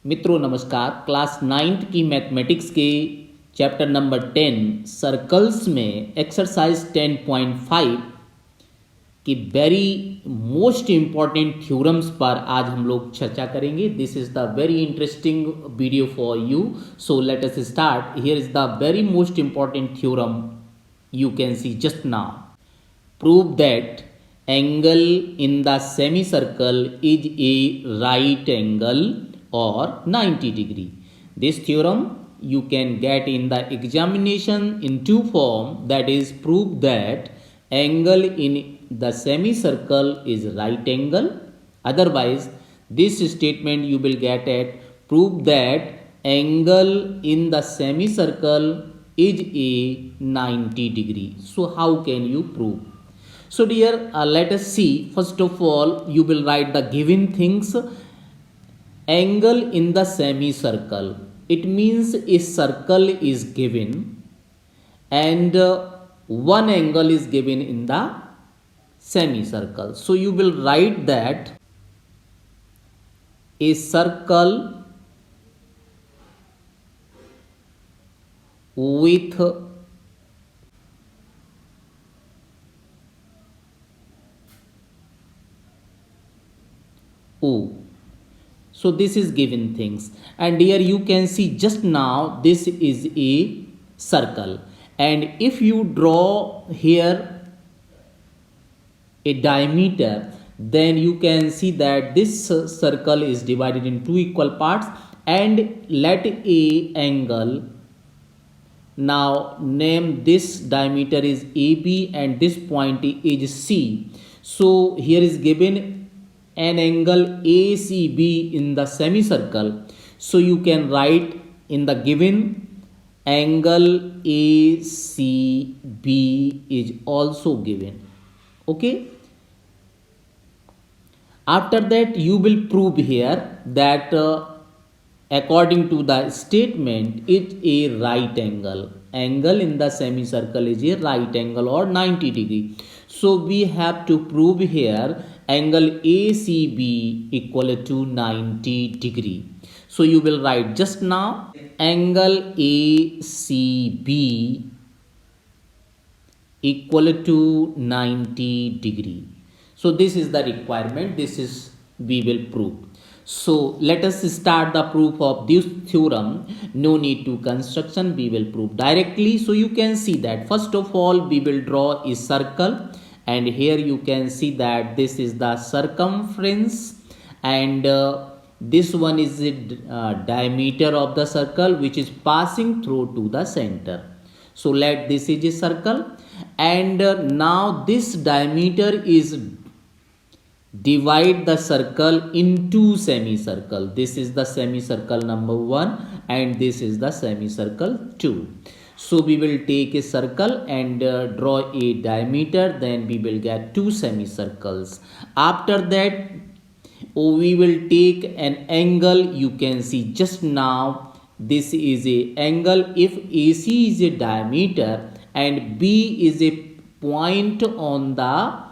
मित्रों नमस्कार। Class 9th की मैथमेटिक्स के चैप्टर नंबर 10 सर्कल्स में एक्सरसाइज 10.5 की वेरी मोस्ट इम्पॉर्टेंट थ्योरम्स पर आज हम लोग चर्चा करेंगे। This is the very interesting video for you, so let us start. Here is the very most important theorem you can see just now. Prove that angle in the semicircle is a right angle or 90 degree. This theorem you can get in the examination in two form, that is prove that angle in the semicircle is right angle. Otherwise this statement you will get at prove that angle in the semicircle is a 90 degree. So how can you prove? So dear, let us see. First of all, you will write the given things. Angle in the semicircle, it means a circle is given and one angle is given in the semicircle. So you will write that a circle with O. So this is given things, and here you can see just now this is a circle, and if you draw here a diameter, then you can see that this circle is divided in two equal parts, and let a angle, now name this diameter is AB and this point is C. So here is given an angle ACB in the semicircle. So you can write in the given angle ACB is also given. Okay. After that you will prove here that according to the statement it's a right angle. Angle in the semicircle is a right angle or 90 degree. So we have to prove here angle ACB equal to 90 degree. So you will write just now angle ACB equal to 90 degree. So this is the requirement, this is we will prove. So let us start the proof of this theorem. No need to construction, we will prove directly. So you can see that first of all we will draw a circle, and here you can see that this is the circumference, and this one is the diameter of the circle which is passing through to the center. So let this is a circle, and now this diameter is divide the circle into semicircle. This is the semicircle number 1 and this is the semicircle 2. So we will take a circle and draw a diameter, then we will get two semicircles. After that we will take an angle. You can see just now this is a angle. If AC is a diameter and B is a point on the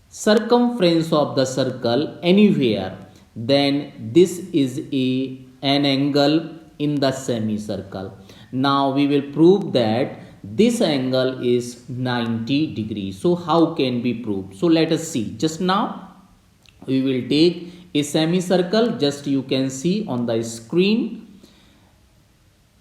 circumference of the circle anywhere, then this is an angle in the semicircle. Now we will prove that this angle is 90 degrees. So how can we prove? So let us see. Just now we will take a semicircle. Just you can see on the screen,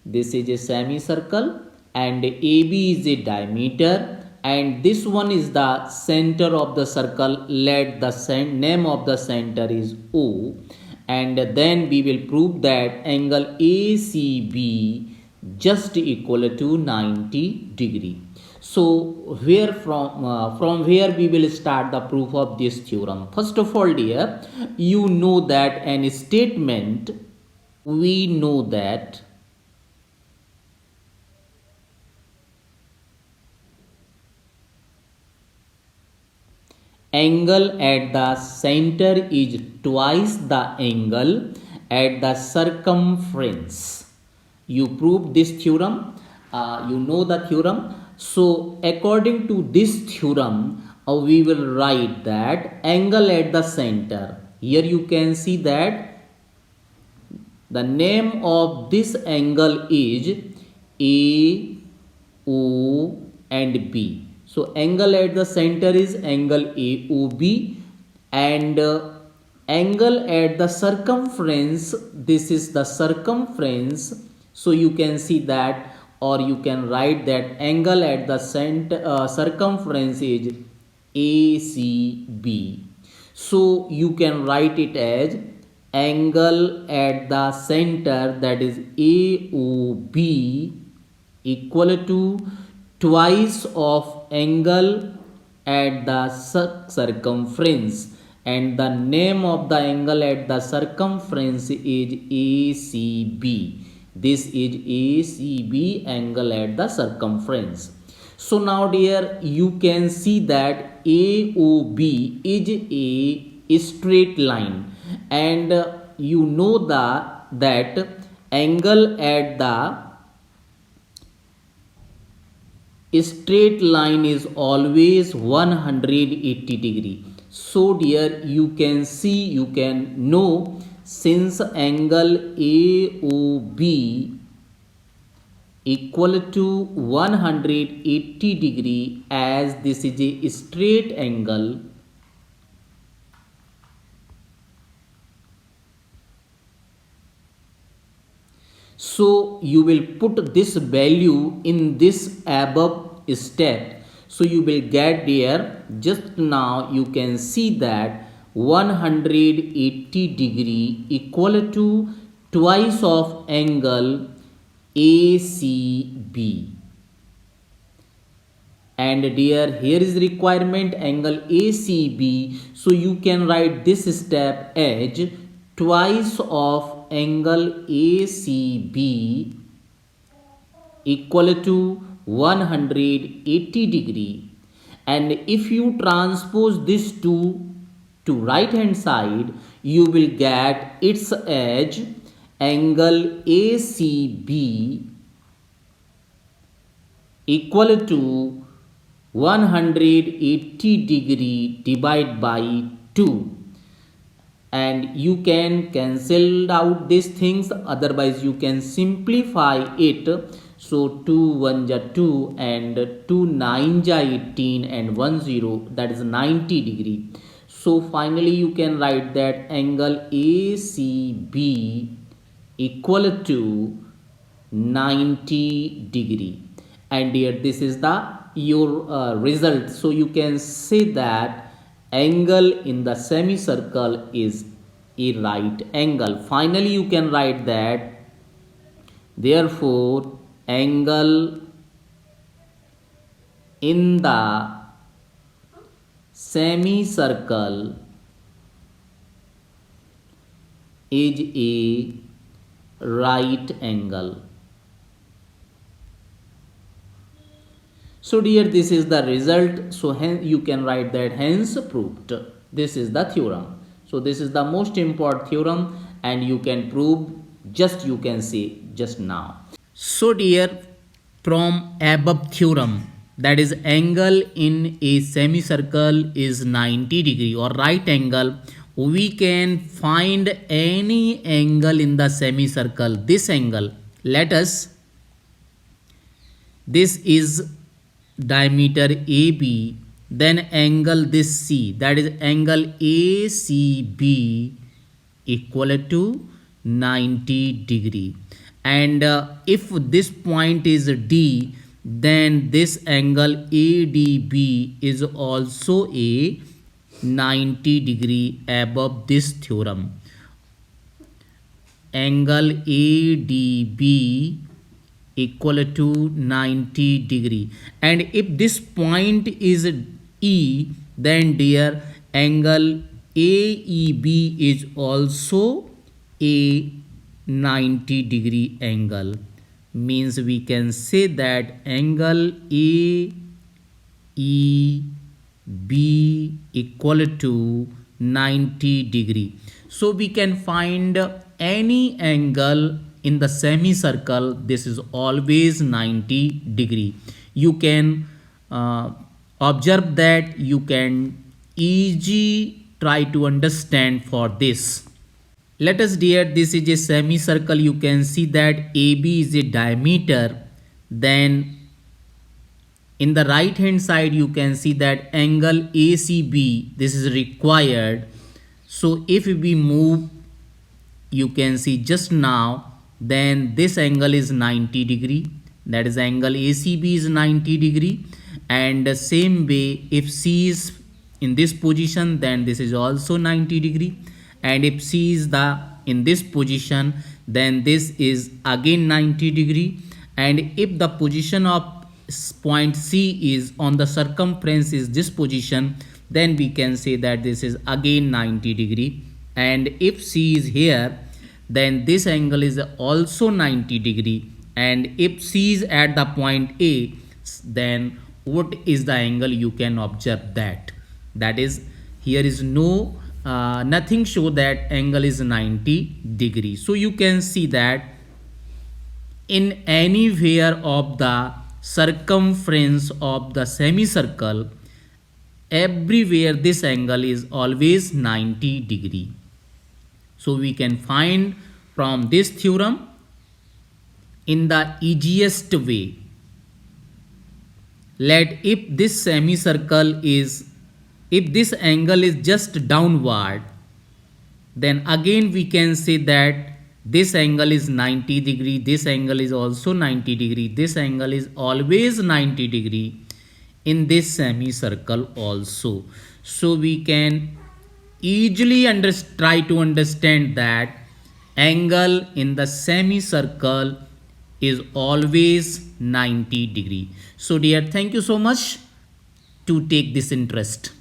this is a semicircle and AB is a diameter, and this one is the center of the circle. Let the name of the center is O, and then we will prove that angle ACB just equal to 90 degree. So where from where we will start the proof of this theorem? First of all dear, you know that an statement, we know that angle at the center is twice the angle at the circumference. You prove this theorem, you know the theorem. So according to this theorem we will write that angle at the center. Here you can see that The name of this angle is AO and B. So angle at the center is angle AOB, and angle at the circumference, this is the circumference. So you can see that, or you can write that angle at the center circumference is ACB. So you can write it as angle at the center, that is AOB, equal to twice of angle at the circumference, and the name of the angle at the circumference is ACB. This is ACB, angle at the circumference. So now dear, you can see that AOB is a straight line, and you know that angle at the straight line is always 180 degree. So dear, you can see, you can know, since angle AOB equal to 180 degree, as this is a straight angle, so you will put this value in this above step. So you will get there, just now you can see that 180 degree equal to twice of angle ACB. And dear, here is requirement angle ACB. So you can write this step as twice of angle ACB equal to 180 degree. And if you transpose this to right hand side, you will get its edge angle ACB equal to 180 degree divided by 2. And you can cancel out these things, otherwise you can simplify it. So 2 1 ja 2 and 2 9 ja 18 and 1 0, that is 90 degree. So finally you can write that angle ACB equal to 90 degree. And here this is the your result. So you can say that angle in the semicircle is a right angle. Finally you can write that therefore angle in the semicircle is a right angle. So dear, this is the result. So hence you can write that hence proved. This is the theorem. So this is the most important theorem, and you can prove, just you can say just now. So dear, from above theorem, that is angle in a semicircle is 90 degree or right angle, we can find any angle in the semicircle. This angle, let us, this is diameter AB, then angle this C, that is angle ACB equal to 90 degree. And if this point is D, then this angle ADB is also a 90 degree above this theorem. Angle ADB equal to 90 degree. And if this point is E, then dear, angle AEB is also a 90 degree angle. Means we can say that angle AEB equal to 90 degree. So we can find any angle in the semicircle. This is always 90 degree. You can observe that, you can easily try to understand for this. let us dear, this is a semicircle. You can see that AB is a diameter. Then in the right hand side you can see that angle ACB, this is required. So if we move, you can see just now, then this angle is 90 degree, that is angle ACB is 90 degree. And the same way, if C is in this position, then this is also 90 degree. And if C is in this position, then this is again 90 degree. And if the position of point C is on the circumference is this position, then we can say that this is again 90 degree. And if C is here, then this angle is also 90 degree. And if C is at the point A, then what is the angle? You can observe that is here is no nothing show that angle is 90 degree. So you can see that in anywhere of the circumference of the semicircle, everywhere this angle is always 90 degree. So we can find from this theorem in the easiest way. Let if this semicircle is, if this angle is just downward, then again we can say that this angle is 90 degree, this angle is also 90 degree, this angle is always 90 degree in this semicircle also. So we can easily try to understand that angle in the semicircle is always 90 degree. So dear, thank you so much to take this interest.